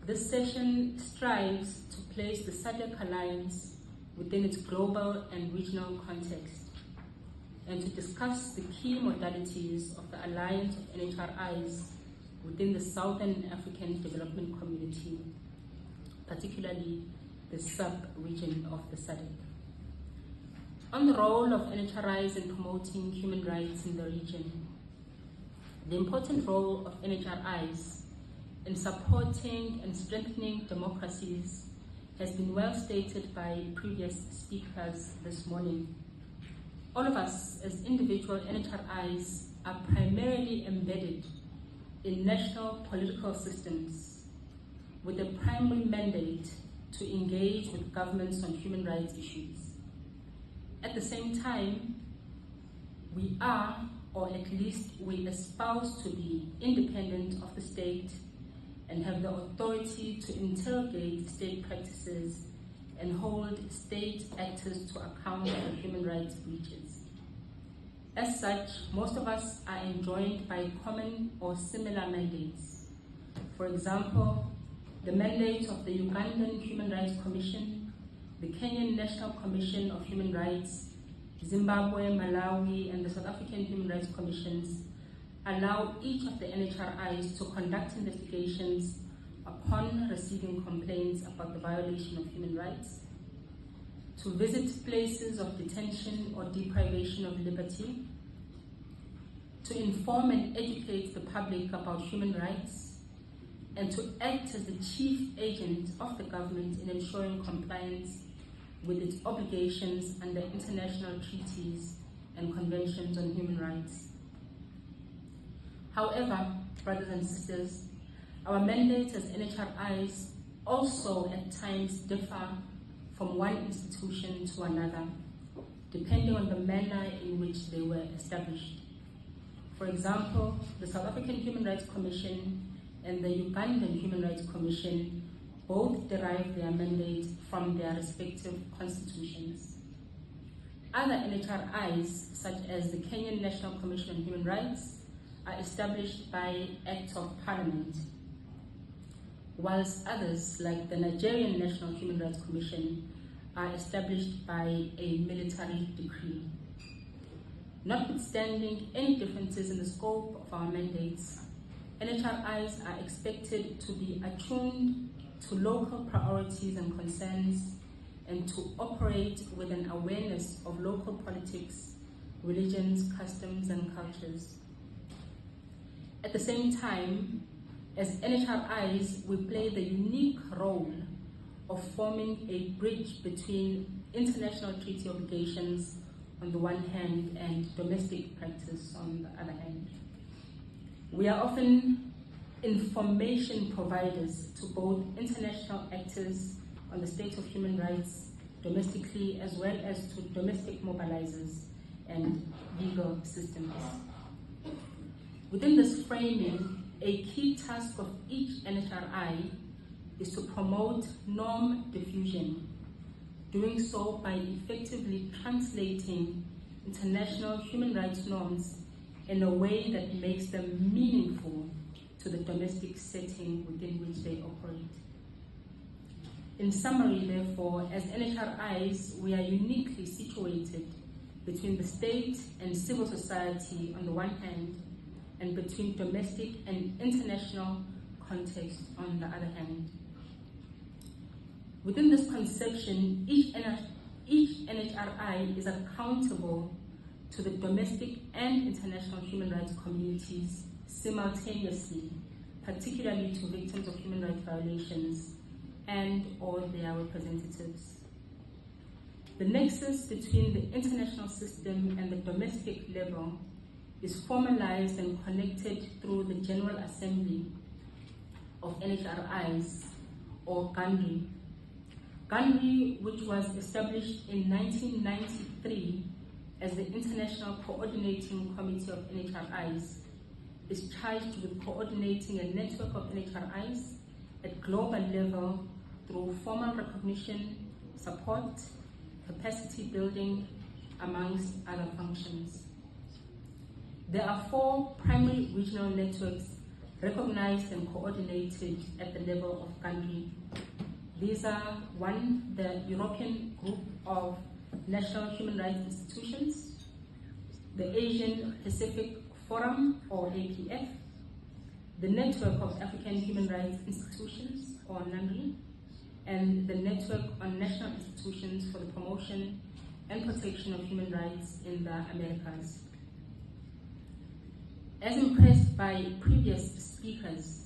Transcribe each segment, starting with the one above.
This session strives to place the SADC Alliance within its global and regional context, and to discuss the key modalities of the alliance of NHRIs within the Southern African Development Community, particularly the sub-region of the SADC. On the role of NHRIs in promoting human rights in the region, the important role of NHRIs in supporting and strengthening democracies has been well stated by previous speakers this morning. All of us as individual NHRIs are primarily embedded in national political systems with a primary mandate to engage with governments on human rights issues. At the same time, we are, or at least we espouse to be, independent of the state and have the authority to interrogate state practices and hold state actors to account for human rights breaches. As such, most of us are enjoined by common or similar mandates. For example, the mandate of the Ugandan Human Rights Commission, the Kenyan National Commission of Human Rights, Zimbabwe, Malawi, and the South African Human Rights Commissions allow each of the NHRIs to conduct investigations upon receiving complaints about the violation of human rights, to visit places of detention or deprivation of liberty, to inform and educate the public about human rights, and to act as the chief agent of the government in ensuring compliance with its obligations under international treaties and conventions on human rights. However, brothers and sisters, our mandates as NHRIs also at times differ from one institution to another, depending on the manner in which they were established. For example, the South African Human Rights Commission and the Ugandan Human Rights Commission both derive their mandate from their respective constitutions. Other NHRIs, such as the Kenyan National Commission on Human Rights, are established by Act of Parliament, whilst others, like the Nigerian National Human Rights Commission, are established by a military decree. Notwithstanding any differences in the scope of our mandates, NHRIs are expected to be attuned to local priorities and concerns and to operate with an awareness of local politics, religions, customs, and cultures. At the same time, as NHRIs, we play the unique role of forming a bridge between international treaty obligations on the one hand and domestic practice on the other hand. We are often information providers to both international actors on the state of human rights domestically, as well as to domestic mobilizers and legal systems. Within this framing, a key task of each NHRI is to promote norm diffusion, doing so by effectively translating international human rights norms in a way that makes them meaningful to the domestic setting within which they operate. In summary, therefore, as NHRIs, we are uniquely situated between the state and civil society on the one hand, and between domestic and international context on the other hand. Within this conception, each NHRI is accountable to the domestic and international human rights communities simultaneously, particularly to victims of human rights violations and or their representatives. The nexus between the international system and the domestic level is formalized and connected through the General Assembly of NHRIs, or GANRI. GANRI, which was established in 1993 as the International Coordinating Committee of NHRIs, is charged with coordinating a network of NHRIs at global level through formal recognition, support, capacity building, amongst other functions. There are 4 primary regional networks recognized and coordinated at the level of country. These are: 1, the European Group of National Human Rights Institutions, the Asian Pacific Forum, or APF, the Network of African Human Rights Institutions, or NHRI, and the Network on National Institutions for the Promotion and Protection of Human Rights in the Americas. As impressed by previous speakers,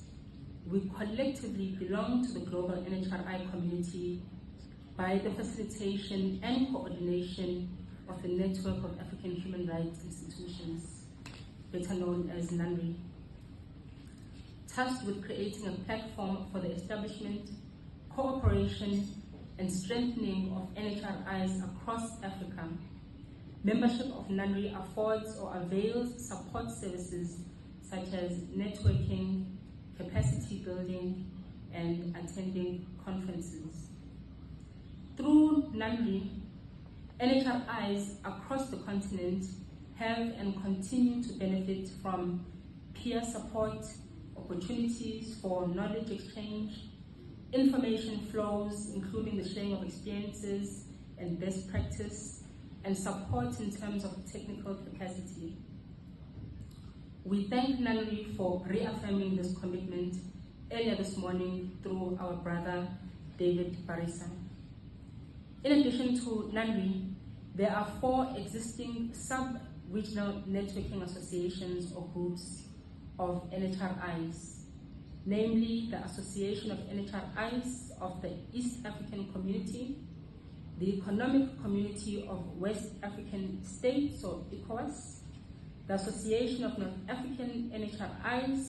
we collectively belong to the global NHRI community by the facilitation and coordination of the Network of African Human Rights Institutions, better known as NHRI, tasked with creating a platform for the establishment, cooperation, and strengthening of NHRIs across Africa. Membership of NHRI affords or avails support services such as networking, capacity building, and attending conferences. Through NHRI, NHRIs across the continent have and continue to benefit from peer support, opportunities for knowledge exchange, information flows, including the sharing of experiences and best practice, and support in terms of technical capacity. We thank NHRI for reaffirming this commitment earlier this morning through our brother, David Barisa. In addition to NHRI, there are 4 existing sub-regional networking associations or groups of NHRIs, namely the Association of NHRIs of the East African Community, the Economic Community of West African States, or ECOWAS, the Association of North African NHRIs,